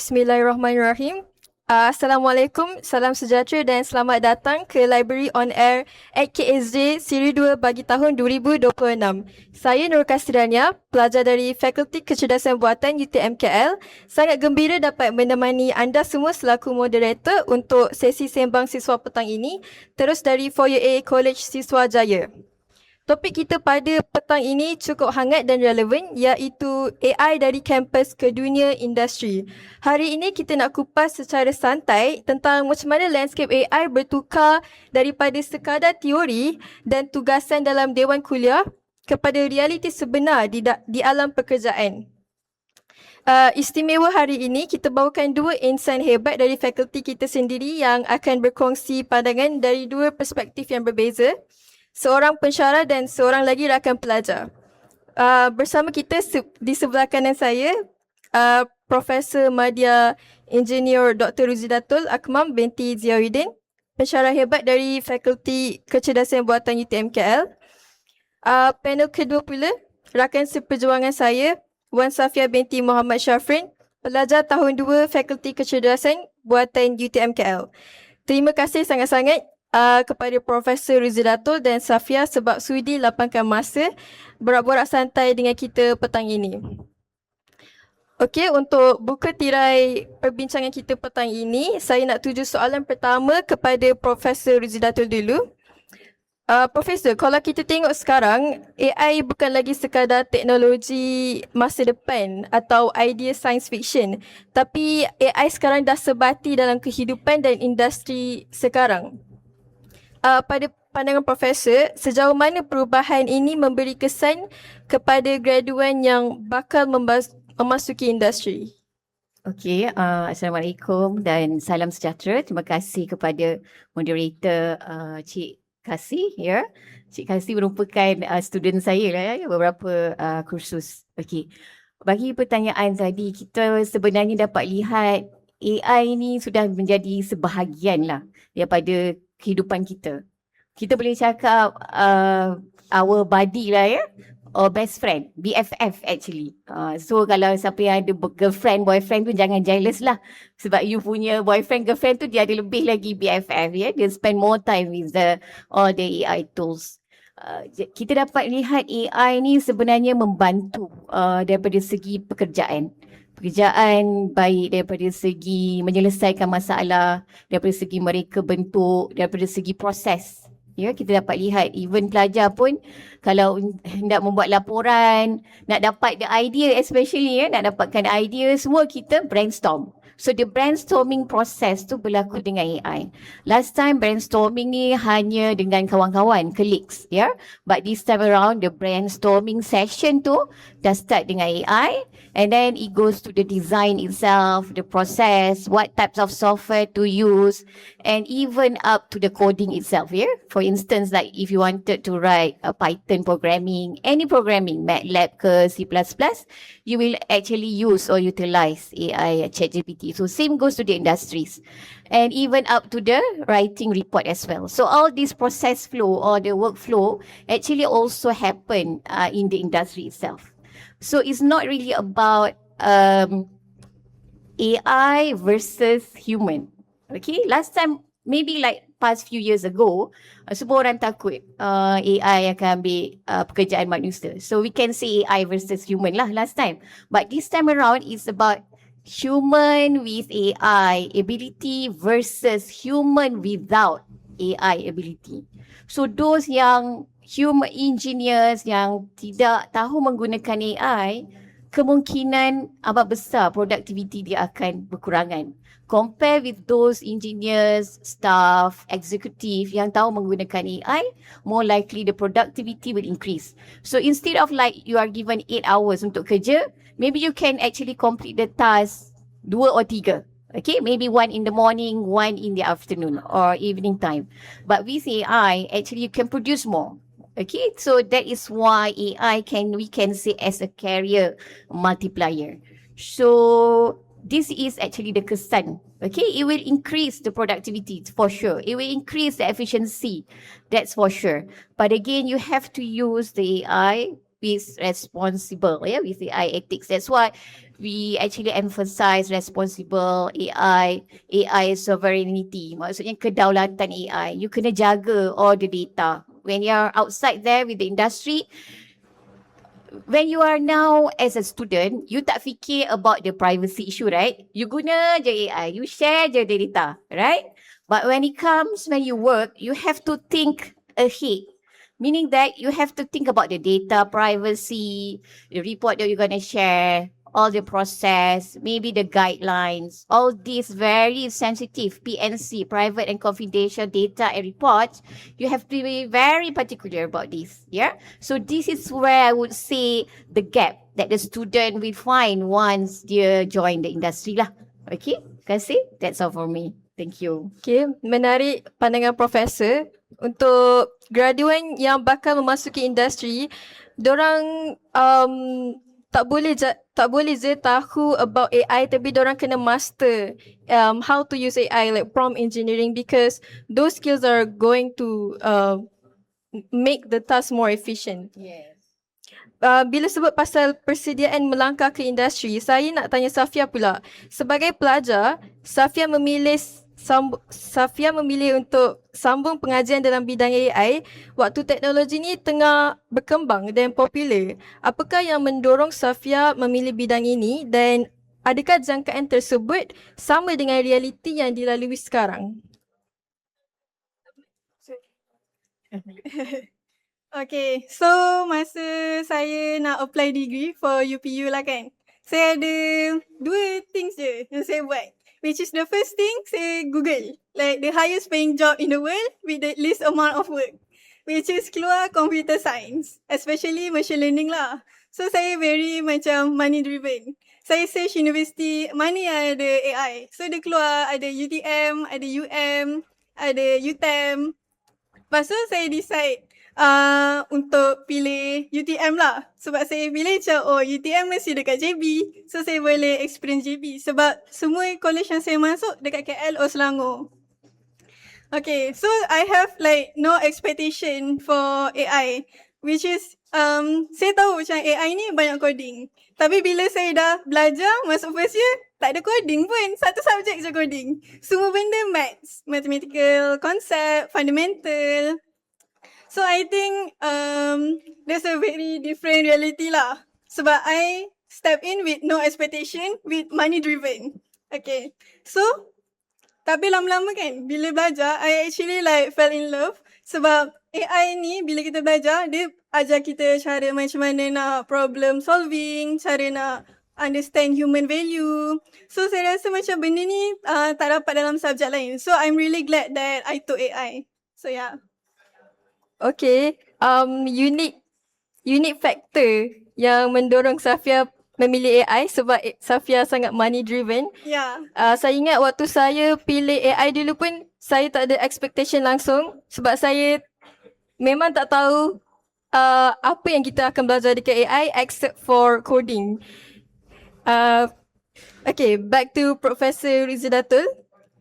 Bismillahirrahmanirrahim. Assalamualaikum, salam sejahtera dan selamat datang ke Library on Air at KSJ Siri 2 bagi tahun 2026. Saya Nur Kastirania, pelajar dari Fakulti Kecerdasan Buatan UTM-KL. Sangat gembira dapat menemani anda semua selaku moderator untuk sesi sembang siswa petang ini, terus dari Foyer A College Siswa Jaya. Topik kita pada petang ini cukup hangat dan relevan, iaitu AI dari kampus ke dunia industri. Hari ini kita nak kupas secara santai tentang macam mana landscape AI bertukar daripada sekadar teori dan tugasan dalam dewan kuliah kepada realiti sebenar di alam pekerjaan. Istimewa hari ini kita bawakan dua insan hebat dari fakulti kita sendiri yang akan berkongsi pandangan dari dua perspektif yang berbeza. Seorang pensyarah dan seorang lagi rakan pelajar. Bersama kita di sebelah kanan saya, Profesor Madya Engineer Dr. Ruzidatul Akmam binti Ziauddin, pensyarah hebat dari Fakulti Kecerdasan Buatan UTM-KL. Panel kedua pula, rakan seperjuangan saya, Wan Safia binti Muhammad Syafrin, pelajar tahun 2 Fakulti Kecerdasan Buatan UTM-KL. Terima kasih sangat-sangat kepada Profesor Ruzidatul dan Safia sebab sudi lapangkan masa borak-borak santai dengan kita petang ini. Okey, untuk buka tirai perbincangan kita petang ini, saya nak tuju soalan pertama kepada Profesor Ruzidatul dulu. Profesor, kalau kita tengok sekarang, AI bukan lagi sekadar teknologi masa depan atau idea science fiction, tapi AI sekarang dah sebati dalam kehidupan dan industri sekarang. Pada pandangan Profesor, sejauh mana perubahan ini memberi kesan kepada graduan yang bakal memasuki industri? Okey, Assalamualaikum dan salam sejahtera. Terima kasih kepada moderator Cik Kasih. Ya. Cik Kasih merupakan student saya lah, beberapa kursus. Okey, bagi pertanyaan tadi, kita sebenarnya dapat lihat AI ni sudah menjadi sebahagian lah daripada kehidupan kita. Kita boleh cakap our buddy lah ya, or best friend, BFF actually. So kalau siapa yang ada girlfriend, boyfriend tu jangan jealous lah. Sebab you punya boyfriend, girlfriend tu dia ada lebih lagi BFF ya. Dia spend more time with all the AI tools. Kita dapat lihat AI ni sebenarnya membantu daripada segi pekerjaan baik daripada segi menyelesaikan masalah, daripada segi mereka bentuk, daripada segi proses. Ya, kita dapat lihat even pelajar pun kalau nak membuat laporan, nak dapat the idea especially nak dapatkan idea, semua kita brainstorm. So the brainstorming process tu berlaku dengan AI. Last time brainstorming ni hanya dengan kawan-kawan, colleagues ya. But this time around the brainstorming session tu dah start dengan AI, and then it goes to the design itself, the process, what types of software to use, and even up to the coding itself ya. For instance, like if you wanted to write a Python programming, any programming, MATLAB ke C++, you will actually use or utilize AI ChatGPT. So same goes to the industries and even up to the writing report as well. So all this process flow or the workflow actually also happen in the industry itself. So it's not really about AI versus human. Okay, last time maybe like past few years ago, semua orang takut AI akan ambil pekerjaan manusia. So we can say AI versus human lah last time. But this time around it's about human with AI ability versus human without AI ability. So those yang human engineers yang tidak tahu menggunakan AI, kemungkinan amat besar productivity dia akan berkurangan. Compare with those engineers, staff, executive yang tahu menggunakan AI, more likely the productivity will increase. So instead of like you are given 8 hours untuk kerja, maybe you can actually complete the task 2 or 3. Okay, maybe 1 in the morning, 1 in the afternoon or evening time. But with AI, actually you can produce more. Okay, so that is why AI we can say as a career multiplier. So this is actually the kesan. Okay, it will increase the productivity for sure. It will increase the efficiency, that's for sure. But again, you have to use the AI with responsible, with the AI ethics. That's why we actually emphasize responsible AI sovereignty. Maksudnya kedaulatan AI. You kena jaga all the data. When you're outside there with the industry, when you are now as a student, you tak fikir about the privacy issue, right? You guna je AI, you share je the data, right? But when it comes, when you work, you have to think ahead. Meaning that you have to think about the data privacy, the report that you're going to share, all the process, maybe the guidelines, all these very sensitive PNC, private and confidential data and reports, you have to be very particular about this. Yeah. So this is where I would say the gap that the student will find once they join the industry lah. Okay. Kasih. That's all for me. Thank you. Okay, menarik pandangan Profesor. Untuk graduan yang bakal memasuki industri, dorang tak boleh je tahu about AI, tapi dorang kena master how to use AI, like prompt engineering, because those skills are going to make the task more efficient. Yes. Bila sebut pasal persediaan melangkah ke industri, saya nak tanya Safia pula. Sebagai pelajar, Safia memilih untuk sambung pengajian dalam bidang AI waktu teknologi ni tengah berkembang dan popular. Apakah yang mendorong Safia memilih bidang ini dan adakah jangkaan tersebut sama dengan realiti yang dilalui sekarang? Okay, so masa saya nak apply degree for UPU lah kan, saya ada dua things je yang saya buat. Which is the first thing, saya Google like the highest paying job in the world with the least amount of work. Which is keluar computer science, especially machine learning lah. So saya very macam money driven. Saya search university mana yang ada AI. So dia keluar ada UTM, ada UM, ada UTM. Lepas tu saya decide untuk pilih UTM lah. Sebab saya pilih macam, oh UTM masih dekat JB. So saya boleh experience JB. Sebab semua college yang saya masuk dekat KL or Selangor. Okay, so I have like no expectation for AI. Which is, saya tahu macam AI ni banyak coding. Tapi bila saya dah belajar masuk first year, tak ada coding pun. Satu subjek je coding. Semua benda maths, mathematical concept, fundamental. So I think there's a very different reality lah. Sebab I step in with no expectation, with money driven. Okay. So, tapi lama-lama kan, bila belajar, I actually like fell in love. Sebab AI ni, bila kita belajar, dia ajar kita cara macam mana nak problem solving, cara nak understand human value. So, saya rasa macam benda ni tak dapat dalam subjek lain. So, I'm really glad that I took AI. So, yeah. Okay, unique factor yang mendorong Safia memilih AI sebab Safia sangat money driven. Yeah. Saya ingat waktu saya pilih AI dulu pun saya tak ada expectation langsung sebab saya memang tak tahu apa yang kita akan belajar dekat AI except for coding. Okay, back to Profesor Rizadatul.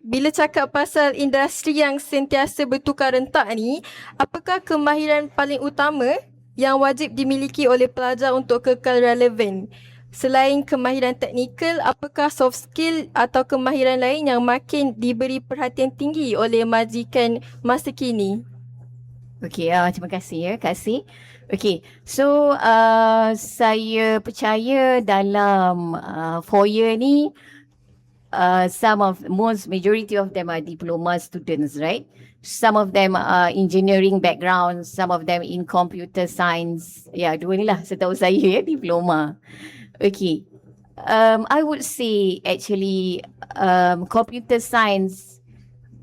Bila cakap pasal industri yang sentiasa bertukar rentak ni, apakah kemahiran paling utama yang wajib dimiliki oleh pelajar untuk kekal relevan? Selain kemahiran teknikal, apakah soft skill atau kemahiran lain yang makin diberi perhatian tinggi oleh majikan masa kini? Okay, terima kasih ya, kasih. Okay, so saya percaya dalam 4 year ni, majority of them are diploma students, right? Some of them are engineering background, some of them in computer science. Ya, dua ni lah setahu saya ya, diploma. Okay, I would say actually computer science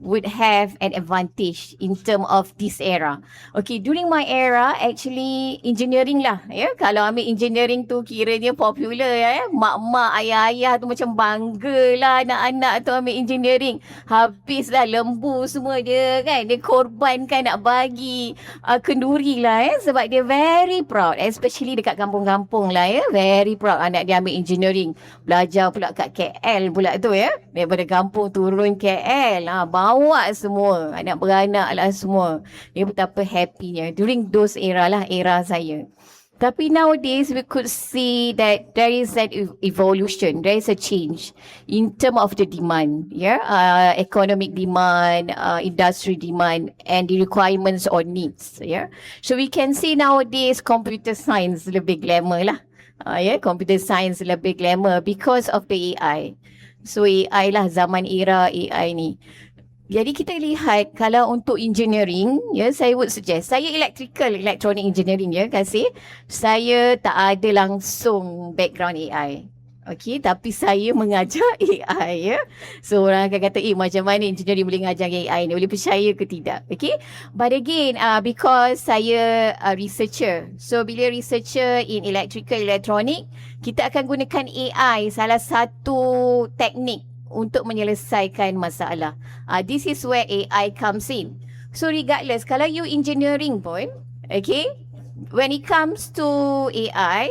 would have an advantage in term of this era. Okay, during my era, actually engineering lah. Ya, kalau ambil engineering tu kiranya popular ya. Mak-mak, ayah-ayah tu macam bangga lah anak-anak tu ambil engineering. Habislah lembu semua dia kan. Dia korbankan nak bagi kenduri lah ya. Sebab dia very proud. Especially dekat kampung-kampung lah ya. Very proud anak dia ambil engineering. Belajar pula kat KL pula tu ya. Daripada kampung turun KL. Bawa semua, anak beranak lah semua. Dia betapa happynya during those era lah, era saya. Tapi nowadays we could see that there is an evolution, there is a change in terms of the demand, economic demand, industry demand, and the requirements or needs, So we can see nowadays computer science lebih glamour lah, computer science lebih glamour because of the AI. So AI lah, zaman era AI ni. Jadi kita lihat kalau untuk engineering, saya would suggest, saya electronic engineering kasih. Saya tak ada langsung background AI. Okay, tapi saya mengajar AI So orang akan kata, macam mana engineering boleh mengajar AI ni? Boleh percaya ke tidak? Okay, but again, because saya researcher. So bila researcher in electronic, kita akan gunakan AI salah satu teknik untuk menyelesaikan masalah. This is where AI comes in. So regardless, kalau you engineering pun, okay, when it comes to AI,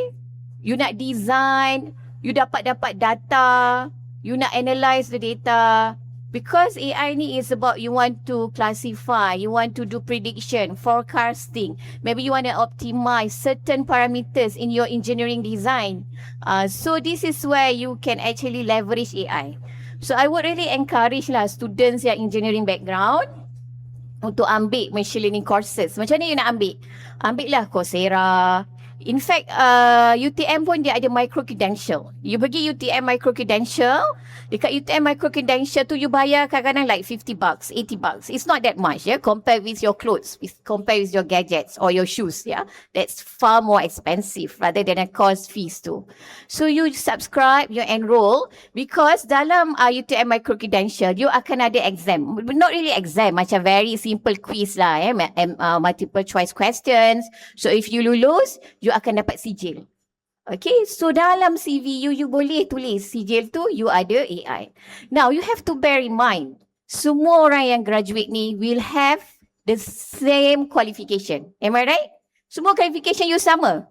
you nak design, you dapat data, you nak analyze the data. Because AI ni is about you want to classify, you want to do prediction, forecasting. Maybe you want to optimize certain parameters in your engineering design. So this is where you can actually leverage AI. So I would really encourage lah students yang engineering background untuk ambil machine learning courses. Macam mana you nak ambil? Ambil lah Coursera. In fact, UTM pun dia ada micro credential. You pergi UTM micro credential, dekat UTM micro credential tu you bayar kadang-kadang like $50, $80. It's not that much, compared with your clothes, compared with your gadgets or your shoes, That's far more expensive rather than a course fees tu. So you subscribe, you enroll, because dalam UTM micro credential you akan ada exam. Not really exam, macam very simple quiz lah, multiple choice questions. So if you lulus, you akan dapat sijil. Okay, so dalam CV you boleh tulis sijil tu you ada AI. Now you have to bear in mind, semua orang yang graduate ni will have the same qualification. Am I right? Semua qualification you sama.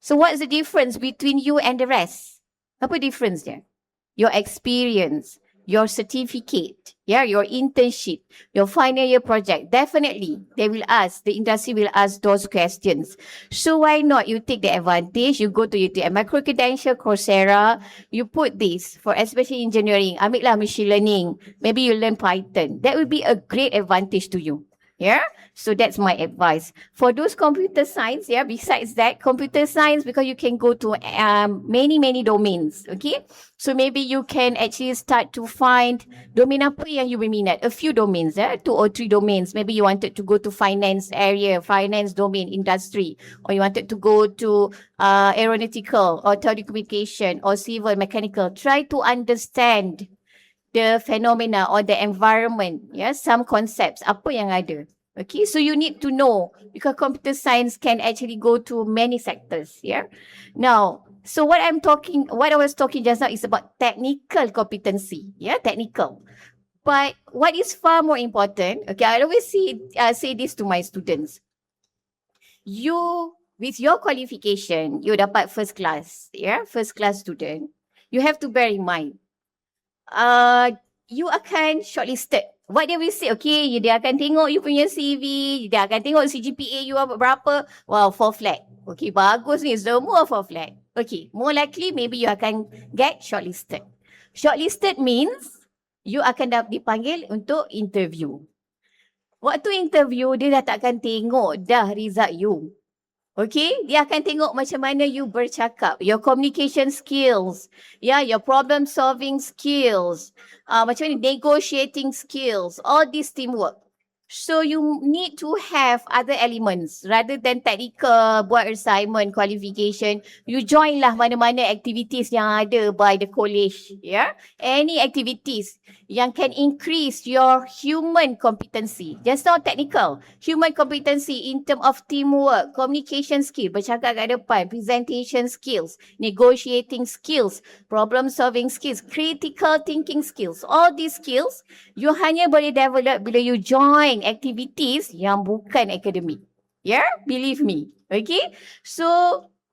So what's the difference between you and the rest? Apa difference dia? Your experience, your certificate, your internship, your final year project. Definitely, they will ask, the industry will ask those questions. So why not you take the advantage, you go to UTM micro-credential, Coursera, you put this for especially engineering, ambil lah machine learning, maybe you learn Python. That will be a great advantage to you. So that's my advice. For those computer science, besides that, computer science, because you can go to many domains, okay? So maybe you can actually start to find domain apa yang you berminat. A few domains, 2 or 3 domains. Maybe you wanted to go to finance area, finance domain, industry, or you wanted to go to aeronautical or telecommunication or civil, mechanical. Try to understand the phenomena or the environment, some concepts, apa yang ada. Okay, so you need to know, because computer science can actually go to many sectors, Now, so what I was talking just now is about technical competency, technical. But what is far more important, okay, I always say this to my students. You, with your qualification, you dapat first class, first class student, you have to bear in mind, you akan shortlisted. What they will say, okay, dia akan tengok you punya CV, dia akan tengok CGPA you berapa. Wow, 4 flat. Okay, bagus ni, semua 4 flat. Okay, more likely maybe you akan get shortlisted. Shortlisted means you akan dipanggil untuk interview. Waktu interview, dia dah takkan tengok dah result you. Okay, dia akan tengok macam mana you bercakap, your communication skills, your problem solving skills, macam mana negotiating skills, all this teamwork. So you need to have other elements rather than technical, buat assignment, qualification. You join lah mana-mana activities yang ada by the college, Any activities yang can increase your human competency. Just not technical. Human competency in terms of teamwork, communication skill, bercakap kat depan, presentation skills, negotiating skills, problem solving skills, critical thinking skills. All these skills, you hanya boleh develop bila you join activities yang bukan akademik. Believe me. Okay? So,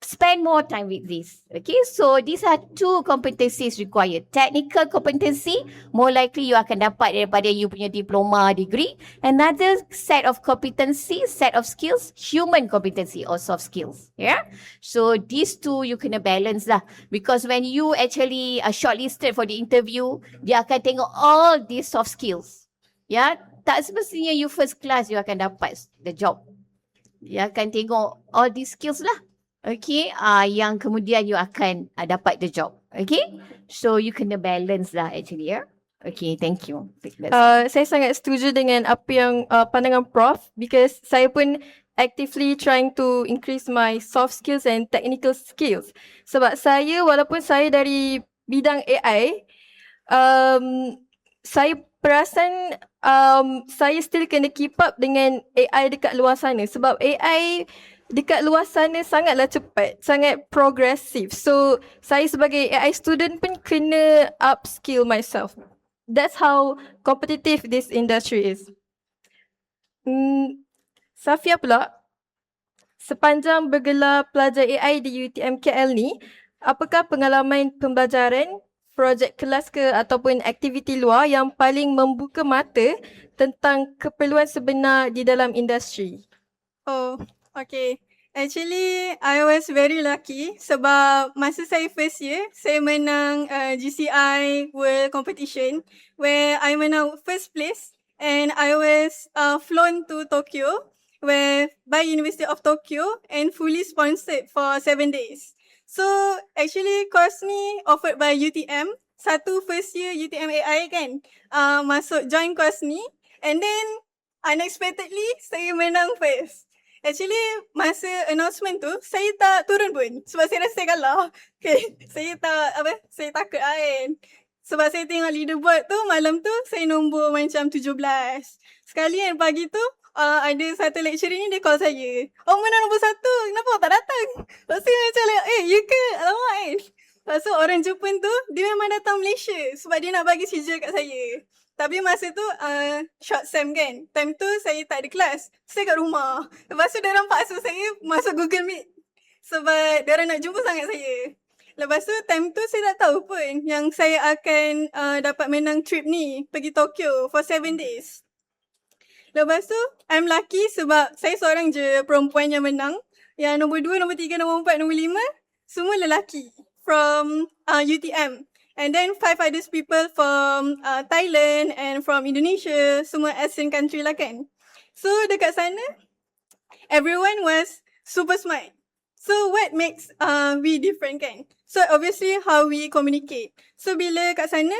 spend more time with this. Okay, so these are two competencies required. Technical competency, more likely you akan dapat daripada you punya diploma degree. Another set of competency, set of skills, human competency or soft skills. Yeah, so these two you kena balance lah. Because when you actually are shortlisted for the interview, dia akan tengok all these soft skills. Ya, tak semestinya you first class you akan dapat the job. Dia akan tengok all these skills lah. Okay, yang kemudian you akan dapat the job. Okay, so you kena balance lah actually ya. Okay, thank you. Saya sangat setuju dengan apa yang pandangan Prof because saya pun actively trying to increase my soft skills and technical skills. Sebab saya walaupun saya dari bidang AI, saya perasan saya still kena keep up dengan AI dekat luar sana sebab AI dekat luar sana sangatlah cepat, sangat progresif. So, saya sebagai AI student pun kena upskill myself. That's how competitive this industry is. Safia pula, sepanjang bergelar pelajar AI di UTM KL ni, apakah pengalaman pembelajaran, projek kelas ke ataupun aktiviti luar yang paling membuka mata tentang keperluan sebenar di dalam industri? Oh, okay. Actually, I was very lucky sebab masa saya first year, saya menang GCI World Competition where I menang first place and I was flown to Tokyo by University of Tokyo and fully sponsored for 7 days. So, actually course ni offered by UTM, satu first year UTM AI kan, masuk join course ni and then unexpectedly saya menang first. Actually, masa announcement tu, saya tak turun pun. Sebab saya rasa saya kalah. Okay, saya takut kan. Sebab saya tengok leaderboard tu, malam tu, saya nombor macam 17. Sekali kan, pagi tu, ada satu lecturer ni, dia call saya. Oh, mana nombor 1? Kenapa awak tak datang? Lepas tu, macam you ke? Alamak kan. Lepas tu, orang Jepun tu, dia memang datang Malaysia. Sebab dia nak bagi schedule kat saya. Tapi masa tu short sem kan. Time tu saya tak ada kelas. Saya kat rumah. Lepas tu diorang paksa saya masuk Google Meet. Sebab diorang nak jumpa sangat saya. Lepas tu time tu saya tak tahu pun yang saya akan dapat menang trip ni pergi Tokyo for 7 days. Lepas tu I'm lucky sebab saya seorang je perempuan yang menang. Yang nombor 2, nombor 3, nombor 4, nombor 5 semua lelaki from UTM. And then 5 others people from Thailand and from Indonesia, semua Asian country lah kan. So dekat sana, everyone was super smart. So what makes we different kan? So obviously how we communicate. So bila kat sana,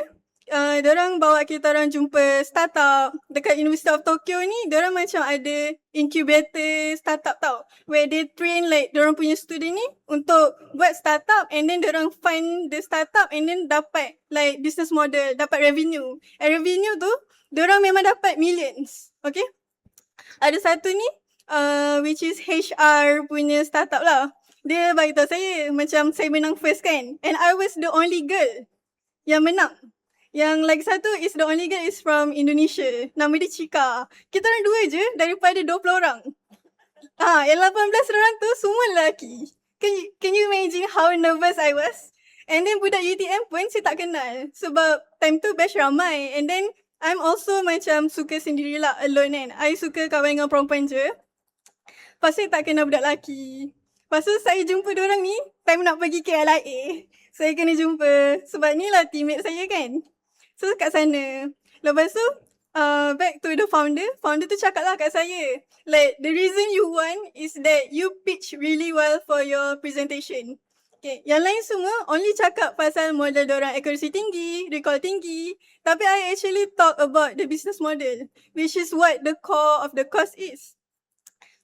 diorang bawa kita orang jumpa startup. Dekat University of Tokyo ni, diorang macam ada incubator startup tau. Where they train like diorang punya student ni untuk buat startup and then diorang fund the startup and then dapat like business model, dapat revenue. And revenue tu, diorang memang dapat millions. Okay? Ada satu ni, which is HR punya startup lah. Dia bagi tahu saya macam saya menang first kan. And I was the only girl yang menang. Yang lagi satu is the only girl is from Indonesia. Nama dia Chika. Kita orang 2 je daripada 20 orang. Yang 18 orang tu semua lelaki. Can you imagine how nervous I was? And then budak UTM pun saya tak kenal. Sebab time tu batch ramai. And then I'm also macam suka sendirilah, alone kan. I suka kawan dengan perempuan je. Lepas saya tak kenal budak lelaki. Lepas tu saya jumpa diorang ni, time nak pergi KLIA. Saya kena jumpa. Sebab ni lah teammate saya kan. So kat sana. Lepas tu, back to the founder. Founder tu cakap lah kat saya. Like, the reason you won is that you pitch really well for your presentation. Okay, yang lain semua only cakap pasal model diorang accuracy tinggi, recall tinggi. Tapi I actually talk about the business model, which is what the core of the course is.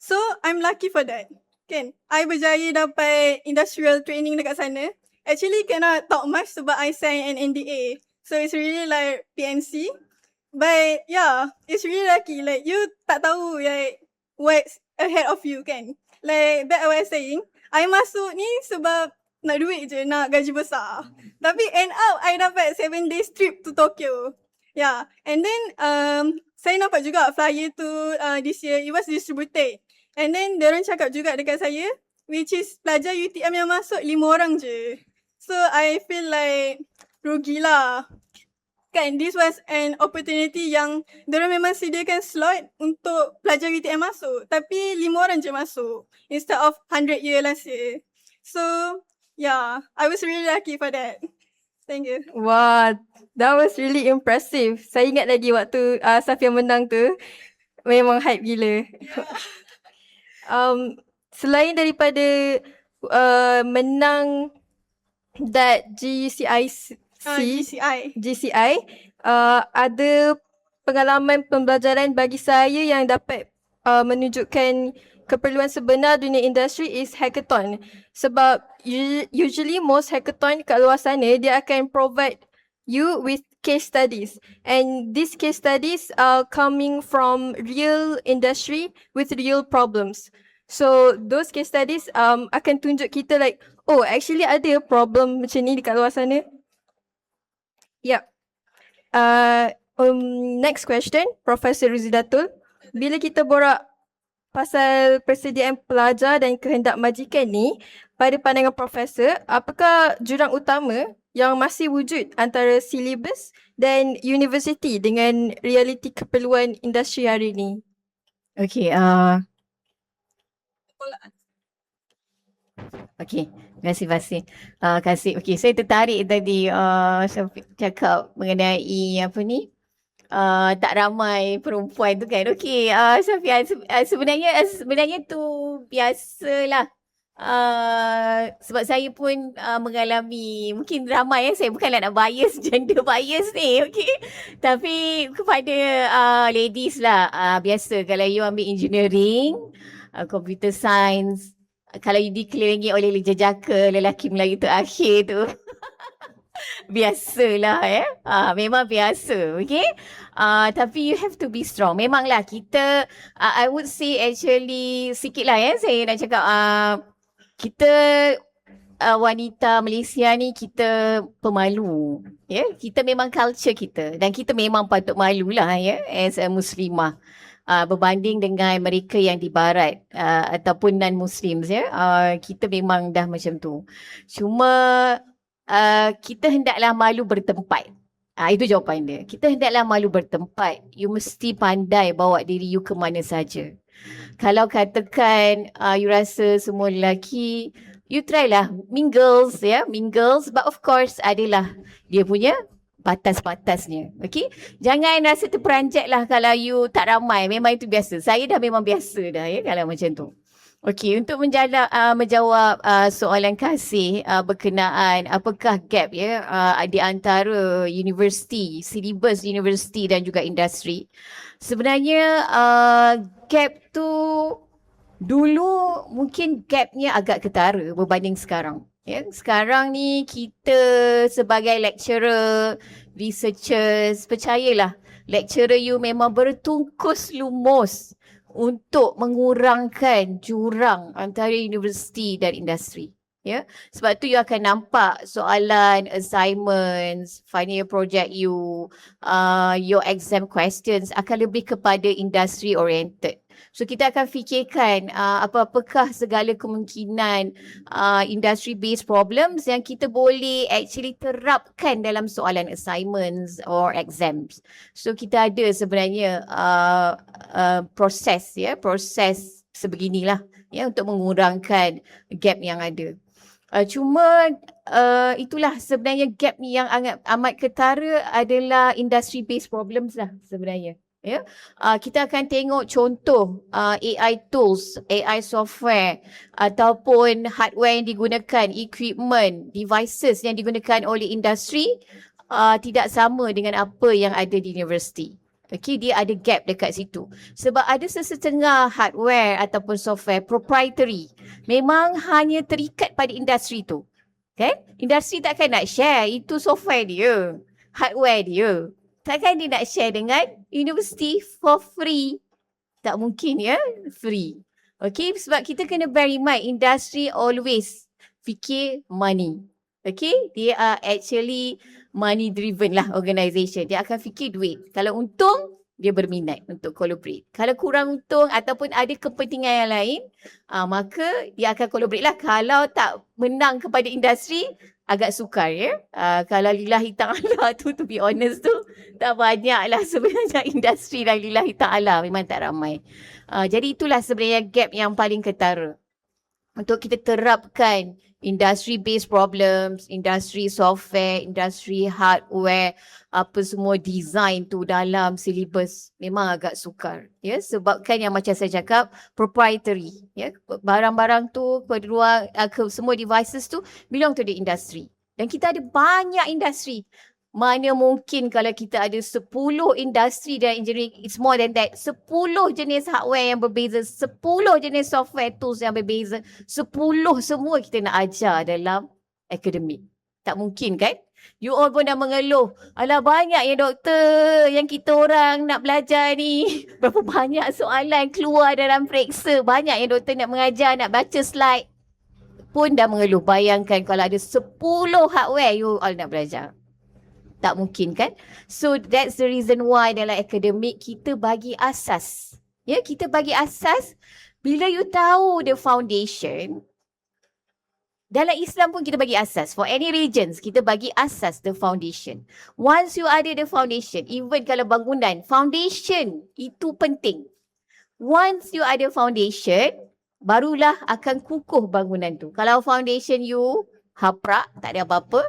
So, I'm lucky for that. Kan, I berjaya dapat industrial training dekat sana. Actually, cannot talk much sebab I sign an NDA. So it's really like PNC. But yeah, it's really lucky. Like you tak tahu like what's ahead of you kan. Like that I was saying, I masuk ni sebab nak duit je, nak gaji besar. Tapi end up I dapat 7 days trip to Tokyo. Yeah, and then saya nampak juga flyer tu this year, it was distributed. And then diorang cakap juga dekat saya, which is pelajar UTM yang masuk 5 orang je. So I feel like rugilah. Kan, this was an opportunity yang diorang memang sediakan slot untuk pelajar UTM masuk. Tapi 5 orang je masuk instead of 100 year last year. So yeah, I was really lucky for that. Thank you. Wah, that was really impressive. Saya ingat lagi waktu Safia menang tu. Memang hype gila. Selain daripada menang that GCI, ada pengalaman pembelajaran bagi saya yang dapat menunjukkan keperluan sebenar dunia industri is hackathon. Sebab usually most hackathon kat luar sana, dia akan provide you with case studies. And these case studies are coming from real industry with real problems. So those case studies akan tunjuk kita like, oh actually ada problem macam ni dekat luar sana. Yep. Next question, Professor Ruzidatul. Bila kita borak pasal persediaan pelajar dan kehendak majikan ni, pada pandangan Profesor, apakah jurang utama yang masih wujud antara silibus dan universiti dengan realiti keperluan industri hari ini? Okay, okay, terima kasih Fasil. Okay, saya tertarik tadi cakap mengenai apa ni, tak ramai perempuan tu kan. Okay, Safia, sebenarnya tu biasalah. Sebab saya pun mengalami, mungkin ramai saya bukanlah nak bias, gender bias ni, okay. Tapi kepada ladies lah, biasa kalau you ambil engineering, computer science, kalau you dikelilingi oleh jejaka lelaki Melayu terakhir tu, biasalah memang biasa, okay. Tapi you have to be strong. Memanglah kita, I would say actually sikit lah saya nak cakap, kita wanita Malaysia ni kita pemalu, kita memang culture kita dan kita memang patut malulah as a Muslimah. Berbanding dengan mereka yang di barat ataupun non-Muslims, kita memang dah macam tu. Cuma kita hendaklah malu bertempat. Itu jawapan dia. Kita hendaklah malu bertempat. You mesti pandai bawa diri you ke mana saja. Kalau katakan you rasa semua lelaki, you try lah mingles, mingles. But of course adalah dia punya batas-batasnya. Okay? Jangan rasa terperanjat lah kalau you tak ramai. Memang itu biasa. Saya dah memang biasa dah kalau macam tu. Okay, untuk menjawab soalan Kasih berkenaan apakah gap di antara universiti, silibus universiti dan juga industri. Sebenarnya gap tu dulu mungkin gapnya agak ketara berbanding sekarang. Sekarang ni kita sebagai lecturer, researchers, percayalah lecturer you memang bertungkus lumus untuk mengurangkan jurang antara universiti dan industri. Sebab tu you akan nampak soalan, assignments, final year project you, your exam questions akan lebih kepada industry oriented. So kita akan fikirkan apakah segala kemungkinan industry based problems yang kita boleh actually terapkan dalam soalan assignments or exams. So kita ada sebenarnya proses sebeginilah untuk mengurangkan gap yang ada. Cuma itulah sebenarnya gap yang amat ketara adalah industry based problems lah sebenarnya. Kita akan tengok contoh AI tools, AI software ataupun hardware yang digunakan, equipment, devices yang digunakan oleh industri tidak sama dengan apa yang ada di universiti. Okay, dia ada gap dekat situ. Sebab ada sesetengah hardware ataupun software proprietary. Memang hanya terikat pada industri tu. Kan? Industri takkan nak share, itu software dia, hardware dia. Takkan dia nak share dengan universiti for free. Tak mungkin free. Okay, sebab kita kena bear in mind, industry always fikir money. Okay, dia are actually money driven lah organisation. Dia akan fikir duit. Kalau untung, dia berminat untuk collaborate. Kalau kurang untung ataupun ada kepentingan yang lain, maka dia akan collaborate lah. Kalau tak menang kepada industri, agak sukar ya. Kalau lillahi ta'ala tu, to be honest tu, tak banyak lah sebenarnya industri yang lillahi ta'ala. Memang tak ramai. Jadi itulah sebenarnya gap yang paling ketara. Untuk kita terapkan industry-based problems, industry software, industry hardware, apa semua design tu dalam syllabus memang agak sukar. Ya, sebabkan yang macam saya cakap, proprietary. Ya, barang-barang tu, semua devices tu belong to the industry. Dan kita ada banyak industri. Mana mungkin kalau kita ada 10 industri dalam engineering, it's more than that. 10 jenis hardware yang berbeza, 10 jenis software tools yang berbeza, 10 semua kita nak ajar dalam akademik. Tak mungkin kan? You all pun dah mengeluh. Alah banyak ya doktor yang kita orang nak belajar ni. Berapa banyak soalan keluar dalam periksa. Banyak yang doktor nak mengajar, nak baca slide. Pun dah mengeluh. Bayangkan kalau ada 10 hardware you all nak belajar. Tak mungkin kan? So that's the reason why dalam akademik kita bagi asas. Ya, kita bagi asas. Bila you tahu the foundation, dalam Islam pun kita bagi asas. For any religions, kita bagi asas the foundation. Once you ada the foundation, even kalau bangunan, foundation itu penting. Once you ada foundation, barulah akan kukuh bangunan tu. Kalau foundation you haprak, tak ada apa-apa,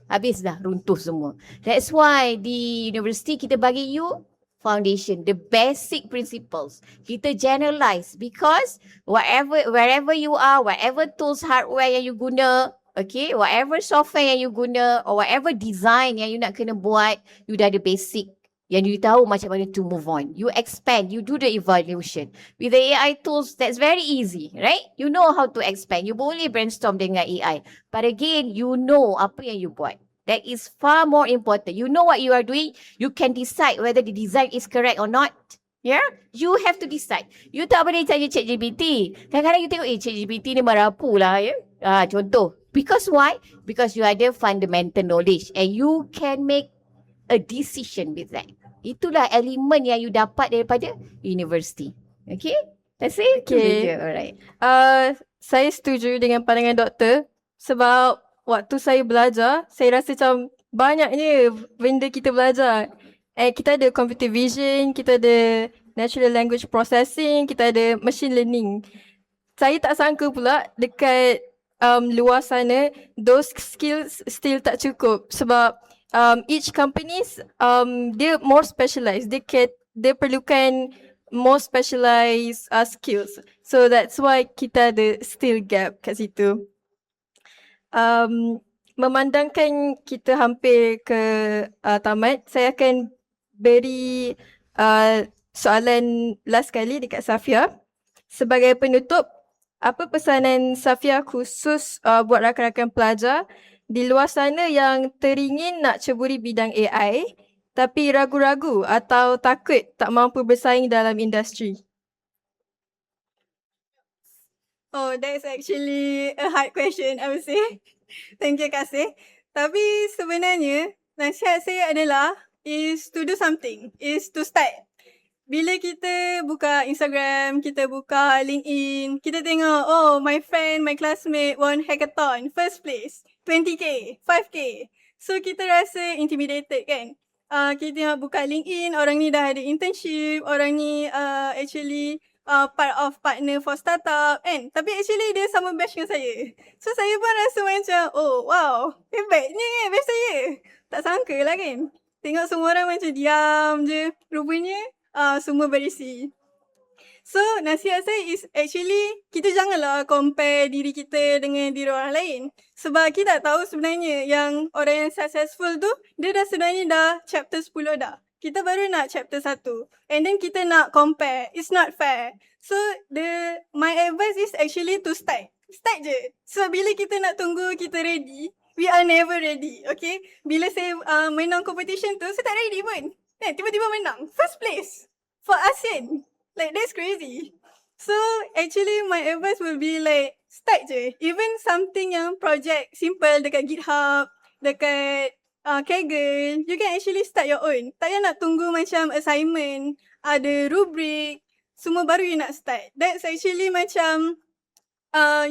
habis dah runtuh semua. That's why di universiti kita bagi you foundation, the basic principles. Kita generalize because wherever you are, whatever tools, hardware yang you guna, okay, whatever software yang you guna or whatever design yang you nak kena buat, you dah ada basic yang you tahu macam mana to move on. You expand, you do the evaluation. With the AI tools, that's very easy, right? You know how to expand. You boleh brainstorm dengan AI. But again, you know apa yang you buat. That is far more important. You know what you are doing. You can decide whether the design is correct or not. Yeah? You have to decide. You tak boleh tanya ChatGPT. Kadang-kadang you tengok, ChatGPT ni merapu lah, ya. Contoh. Because why? Because you ada fundamental knowledge and you can make a decision with that. Itulah elemen yang you dapat daripada universiti. Okay? That's it? Okay. Alright. Saya setuju dengan pandangan doktor sebab waktu saya belajar, saya rasa macam banyaknya benda kita belajar. Kita ada computer vision, kita ada natural language processing, kita ada machine learning. Saya tak sangka pula dekat luar sana, those skills still tak cukup sebab each companies dia more specialized. Dia perlukan more specialized skills. So that's why kita ada still gap kat situ. Memandangkan kita hampir ke tamat, saya akan beri soalan last kali dekat Safia. Sebagai penutup, apa pesanan Safia khusus buat rakan-rakan pelajar di luar sana yang teringin nak ceburi bidang AI tapi ragu-ragu atau takut tak mampu bersaing dalam industri? Oh, that's actually a hard question, I would say. Thank you, Kasih. Tapi sebenarnya, nasihat saya adalah is to do something, is to start. Bila kita buka Instagram, kita buka LinkedIn, kita tengok, oh, my friend, my classmate won hackathon, first place, 20k, 5k. So, kita rasa intimidated kan? Kita tengok buka LinkedIn, orang ni dah ada internship, orang ni actually part of partner for startup kan. Tapi actually dia sama batch dengan saya. So saya pun rasa macam, oh wow, hebatnya kan batch saya. Tak sangka lah kan. Tengok semua orang macam diam je. Rupanya semua berisi. So nasihat saya is actually kita janganlah compare diri kita dengan diri orang lain. Sebab kita tak tahu sebenarnya yang orang yang successful tu, dia dah sebenarnya dah chapter 10 dah. Kita baru nak chapter 1. And then kita nak compare. It's not fair. So, my advice is actually to start. Start je. So, bila kita nak tunggu kita ready, we are never ready. Okay? Bila saya menang competition tu, saya tak ready pun. Tiba-tiba menang. First place. For ASEAN. Like, that's crazy. So, actually, my advice will be like, start je. Even something yang project simple dekat GitHub, dekat Kaggle, you can actually start your own. Tak payah nak tunggu macam assignment, ada rubric, semua baru you nak start. That's actually macam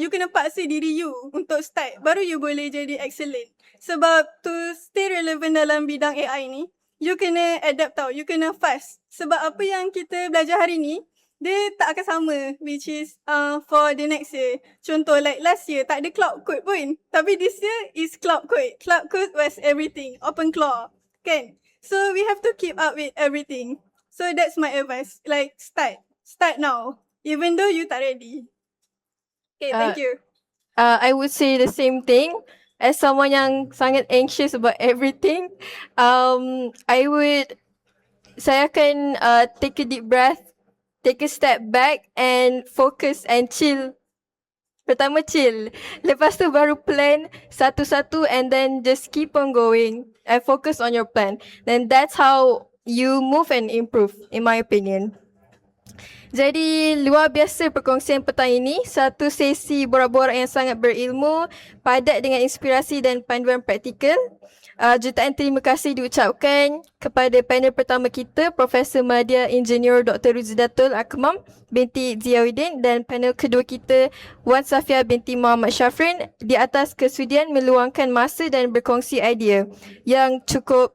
you kena paksa diri you untuk start. Baru you boleh jadi excellent. Sebab to stay relevant dalam bidang AI ni, you kena adapt tau. You kena fast. Sebab apa yang kita belajar hari ni, dia tak akan sama which is for the next year. Contoh like last year tak ada cloud code pun. Tapi this year is cloud code. Cloud code was everything. Open claw. Kan? So we have to keep up with everything. So that's my advice. Like start. Start now. Even though you tak ready. Okay, thank you. I would say the same thing. As someone yang sangat anxious about everything, saya akan take a deep breath, take a step back and focus and chill. Pertama chill, lepas tu baru plan satu-satu and then just keep on going and focus on your plan. Then that's how you move and improve, in my opinion. Jadi luar biasa perkongsian petang ini, satu sesi borak-borak yang sangat berilmu, padat dengan inspirasi dan panduan praktikal. Jutaan terima kasih diucapkan kepada panel pertama kita, Profesor Madya Ingeniur Dr. Ruzidatul Akmam binti Ziauddin dan panel kedua kita, Wan Safia binti Muhammad Syafrin di atas kesudian meluangkan masa dan berkongsi idea yang cukup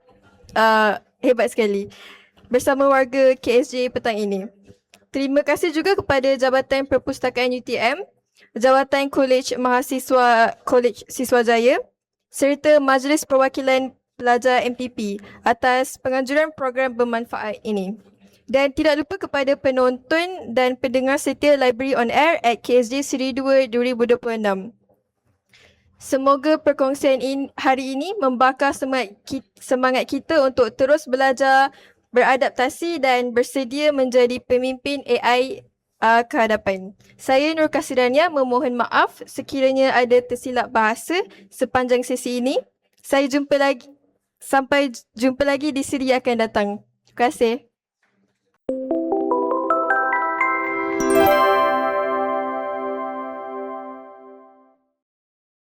hebat sekali bersama warga KSJ petang ini. Terima kasih juga kepada Jabatan Perpustakaan UTM, Jawatan Kolej Mahasiswa Kolej Siswajaya serta Majlis Perwakilan Pelajar MPP atas penganjuran program bermanfaat ini. Dan tidak lupa kepada penonton dan pendengar setia Library on Air at KSJ Seri 2 2026. Semoga perkongsian hari ini membakar semangat kita untuk terus belajar, beradaptasi dan bersedia menjadi pemimpin AI ke hadapan. Saya Nur Kasirania memohon maaf sekiranya ada tersilap bahasa sepanjang sesi ini. Sampai jumpa lagi di siri akan datang. Terima kasih.